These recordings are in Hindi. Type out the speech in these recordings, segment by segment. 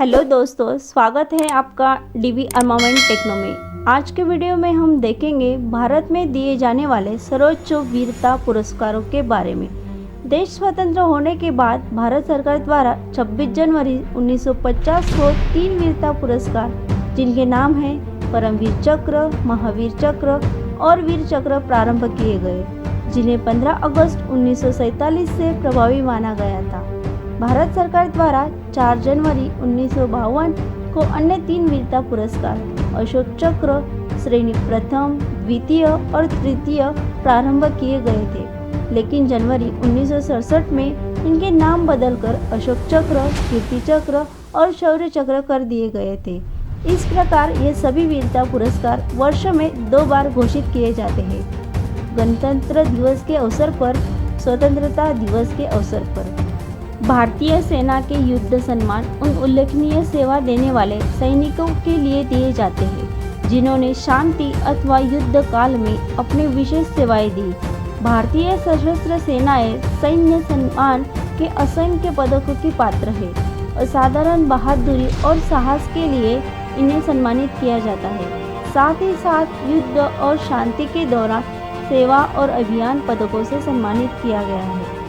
हेलो दोस्तों, स्वागत है आपका डीबी आर्मामेंट टेक्नो में। आज के वीडियो में हम देखेंगे भारत में दिए जाने वाले सर्वोच्च वीरता पुरस्कारों के बारे में। देश स्वतंत्र होने के बाद भारत सरकार द्वारा 26 जनवरी 1950 को 3 वीरता पुरस्कार, जिनके नाम हैं परमवीर चक्र, महावीर चक्र और वीर चक्र, प्रारंभ किए गए, जिन्हें 15 अगस्त 1947 से प्रभावी माना गया था। भारत सरकार द्वारा 4 जनवरी 1952 को अन्य 3 वीरता पुरस्कार अशोक चक्र श्रेणी प्रथम, द्वितीय और तृतीय प्रारंभ किए गए थे, लेकिन जनवरी 1967 में इनके नाम बदलकर अशोक चक्र, कीर्ति चक्र और शौर्य चक्र कर दिए गए थे। इस प्रकार ये सभी वीरता पुरस्कार वर्ष में 2 बार घोषित किए जाते हैं, गणतंत्र दिवस के अवसर पर, स्वतंत्रता दिवस के अवसर पर। भारतीय सेना के युद्ध सम्मान उन उल्लेखनीय सेवा देने वाले सैनिकों के लिए दिए जाते हैं जिन्होंने शांति अथवा युद्ध काल में अपनी विशेष सेवाएं दी। भारतीय सशस्त्र सेनाएं सैन्य सम्मान के असंख्य पदकों की पात्र है। असाधारण बहादुरी और साहस के लिए इन्हें सम्मानित किया जाता है। साथ ही साथ युद्ध और शांति के दौरान सेवा और अभियान पदकों से सम्मानित किया गया है।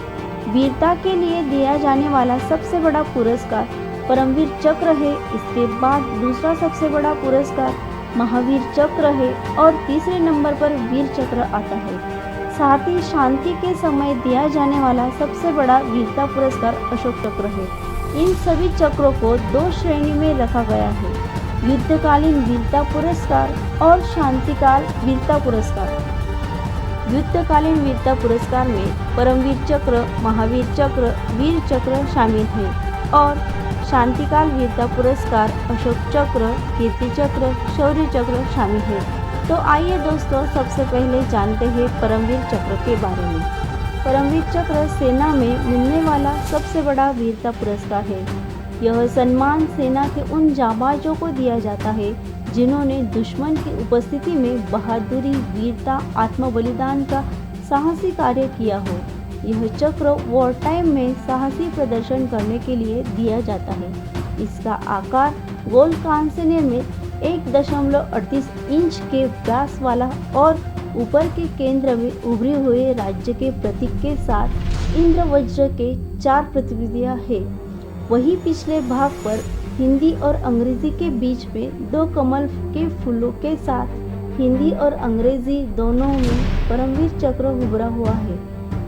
वीरता के लिए दिया जाने वाला सबसे बड़ा पुरस्कार परमवीर चक्र है। इसके बाद दूसरा सबसे बड़ा पुरस्कार महावीर चक्र है और तीसरे नंबर पर वीर चक्र आता है। साथ ही शांति के समय दिया जाने वाला सबसे बड़ा वीरता पुरस्कार अशोक चक्र है। इन सभी चक्रों को 2 श्रेणी में रखा गया है, युद्धकालीन वीरता पुरस्कार और शांतिकाल वीरता पुरस्कार। युद्धकालीन वीरता पुरस्कार में परमवीर चक्र, महावीर चक्र, वीर चक्र शामिल हैं और शांतिकाल वीरता पुरस्कार अशोक चक्र, कीर्ति चक्र, शौर्य चक्र शामिल है। तो आइए दोस्तों, सबसे पहले जानते हैं परमवीर चक्र के बारे में। परमवीर चक्र सेना में मिलने वाला सबसे बड़ा वीरता पुरस्कार है। यह सम्मान सेना के उन जाबाजों को दिया जाता है जिन्होंने दुश्मन की उपस्थिति में बहादुरी, वीरता, आत्मबलिदान का साहसी कार्य किया हो। यह चक्र वॉर टाइम में साहसी प्रदर्शन करने के लिए दिया जाता है। इसका आकार गोल कांच से निर्मित 1.38 इंच के व्यास वाला और ऊपर के केंद्र में उभरे हुए राज्य के प्रतीक के साथ इंद्रवज्र के 4 प्रतिनिधियां है। वही पिछले भाग पर हिंदी और अंग्रेजी के बीच में 2 कमल के फूलों के साथ हिंदी और अंग्रेजी दोनों में परमवीर चक्र उभरा हुआ है।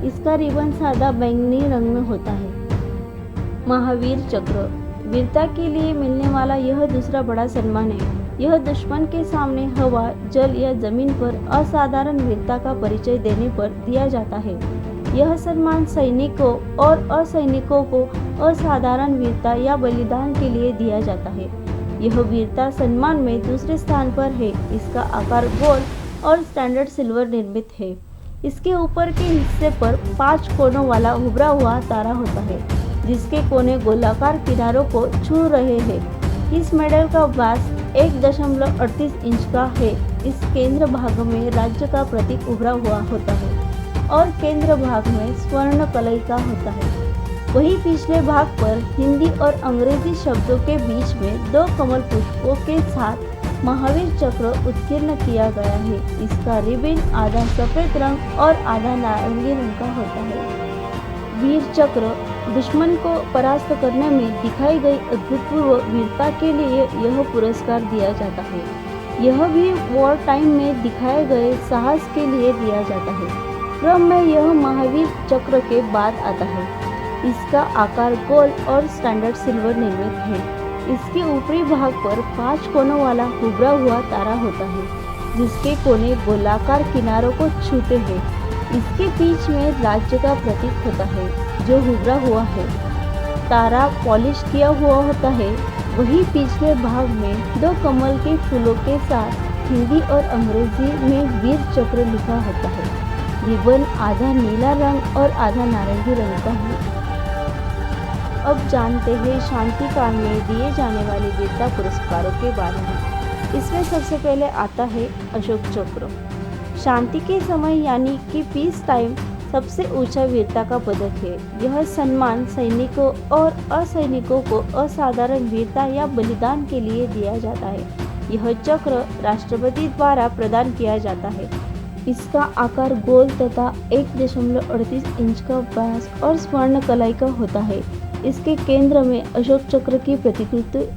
इसका रिबन सादा बैंगनी रंग में होता है। महावीर चक्र वीरता के लिए मिलने वाला यह दूसरा बड़ा सम्मान है। यह दुश्मन के सामने हवा, जल या जमीन पर असाधारण वीरता का परिचय देने पर दिया जाता है। यह सम्मान सैनिकों और असैनिकों को असाधारण वीरता या बलिदान के लिए दिया जाता है। यह वीरता सम्मान में दूसरे स्थान पर है। इसका आकार गोल और स्टैंडर्ड सिल्वर निर्मित है। इसके ऊपर के हिस्से पर 5 कोनों वाला उभरा हुआ तारा होता है, जिसके कोने गोलाकार किनारों को छू रहे हैं। इस मेडल का व्यास 1.38 इंच का है। इस केंद्र भाग में राज्य का प्रतीक उभरा हुआ होता है और केंद्र भाग में स्वर्ण कलई का होता है। वही पिछले भाग पर हिंदी और अंग्रेजी शब्दों के बीच में 2 कमल पुष्पों के साथ महावीर चक्र उत्कीर्ण किया गया है। इसका रिबन आधा सफेद रंग और आधा नारंगी रंग का होता है। वीर चक्र दुश्मन को परास्त करने में दिखाई गई अभूतपूर्व वीरता के लिए यह पुरस्कार दिया जाता है। यह भी वॉर टाइम में दिखाए गए साहस के लिए दिया जाता है। क्रम में यह महावीर चक्र के बाद आता है। इसका आकार गोल और स्टैंडर्ड सिल्वर निर्मित है। इसके ऊपरी भाग पर 5 कोनों वाला उभरा हुआ तारा होता है, जिसके कोने गोलाकार किनारों को छूते हैं। इसके बीच में राज्य का प्रतीक होता है, जो उभरा हुआ है। तारा पॉलिश किया हुआ होता है। वही पिछले भाग में 2 कमल के फूलों के साथ हिंदी और अंग्रेजी में वीर चक्र लिखा होता है। रिबन आधा नीला रंग और आधा नारंगी रंग का है। अब जानते हैं शांति काल में दिए जाने वाले वीरता पुरस्कारों के बारे में। इसमें सबसे पहले आता है अशोक चक्र। शांति के समय यानी कि पीस टाइम सबसे ऊंचा वीरता का पदक है। यह सम्मान सैनिकों और असैनिकों को असाधारण वीरता या बलिदान के लिए दिया जाता है। यह चक्र राष्ट्रपति द्वारा प्रदान किया जाता है। इसका आकार गोल तथा 1.38 इंच का व्यास और स्वर्ण कलाई का होता है। इसके केंद्र में अशोक चक्र की प्रतिकृति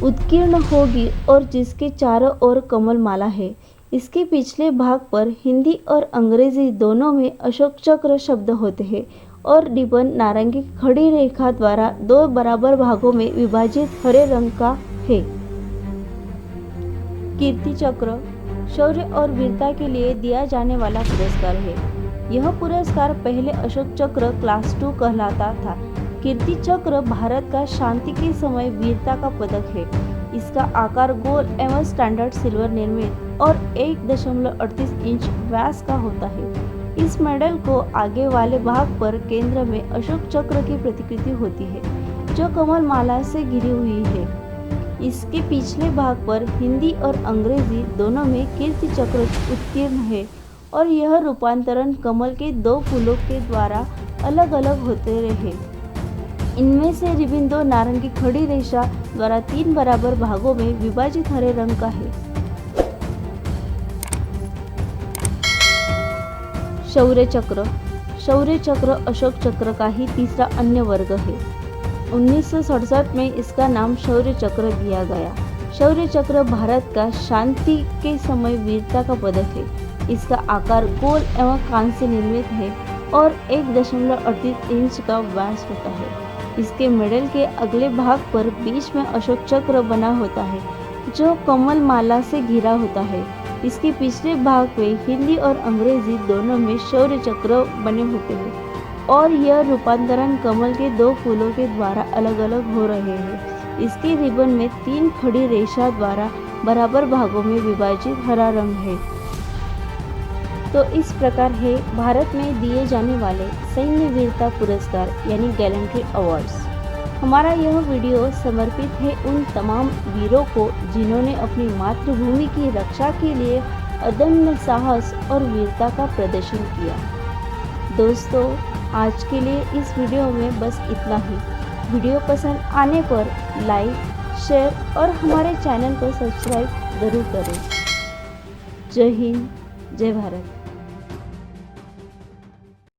उत्कीर्ण होगी और जिसके चारों ओर कमल माला है। इसके पिछले भाग पर हिंदी और अंग्रेजी दोनों में अशोक चक्र शब्द होते हैं और रिबन नारंगी खड़ी रेखा द्वारा 2 बराबर भागों में विभाजित हरे रंग का है। कीर्ति चक्र शौर्य और वीरता के लिए दिया जाने वाला पुरस्कार है। यह पुरस्कार पहले अशोक चक्र क्लास 2 कहलाता था। कीर्ति चक्र भारत का शांति के समय वीरता का पदक है। इसका आकार गोल एवं स्टैंडर्ड सिल्वर निर्मित और 1.38 इंच व्यास का होता है। इस मेडल को आगे वाले भाग पर केंद्र में अशोक चक्र की प्रतिकृति होती है, जो कमल माला से घिरी हुई है। इसके पिछले भाग पर हिंदी और अंग्रेजी दोनों में कीर्ति चक्र उत्कीर्ण है और यह रूपांतरण कमल के 2 फूलों के द्वारा अलग अलग होते रहे। इनमें से रिबन 2 नारंगी खड़ी रेखा द्वारा 3 बराबर भागों में विभाजित हरे रंग का है। शौर्य चक्र शौर्य चक्र अशोक चक्र का ही तीसरा अन्य वर्ग है। 1967 में इसका नाम शौर्य चक्र दिया गया। शौर्य चक्र भारत का शांति के समय वीरता का पदक है। इसका आकार गोल एवं कांस्य निर्मित है और 1.38 इंच का व्यास होता है। इसके मेडल के अगले भाग पर बीच में अशोक चक्र बना होता है, जो कमल माला से घिरा होता है। इसके पिछले भाग में हिंदी और अंग्रेजी दोनों में शौर्य चक्र बने होते हैं और यह रूपांतरण कमल के 2 फूलों के द्वारा अलग अलग हो रहे हैं। इसके रिबन में 3 खड़ी रेखा द्वारा बराबर भागों में विभाजित हरा रंग है। तो इस प्रकार है भारत में दिए जाने वाले सैन्य वीरता पुरस्कार यानी गैलेंट्री अवार्ड्स। हमारा यह वीडियो समर्पित है उन तमाम वीरों को जिन्होंने अपनी मातृभूमि की रक्षा के लिए अदम्य साहस और वीरता का प्रदर्शन किया। दोस्तों, आज के लिए इस वीडियो में बस इतना ही। वीडियो पसंद आने पर लाइक, शेयर और हमारे चैनल को सब्सक्राइब जरूर करें। जय हिंद, जय भारत।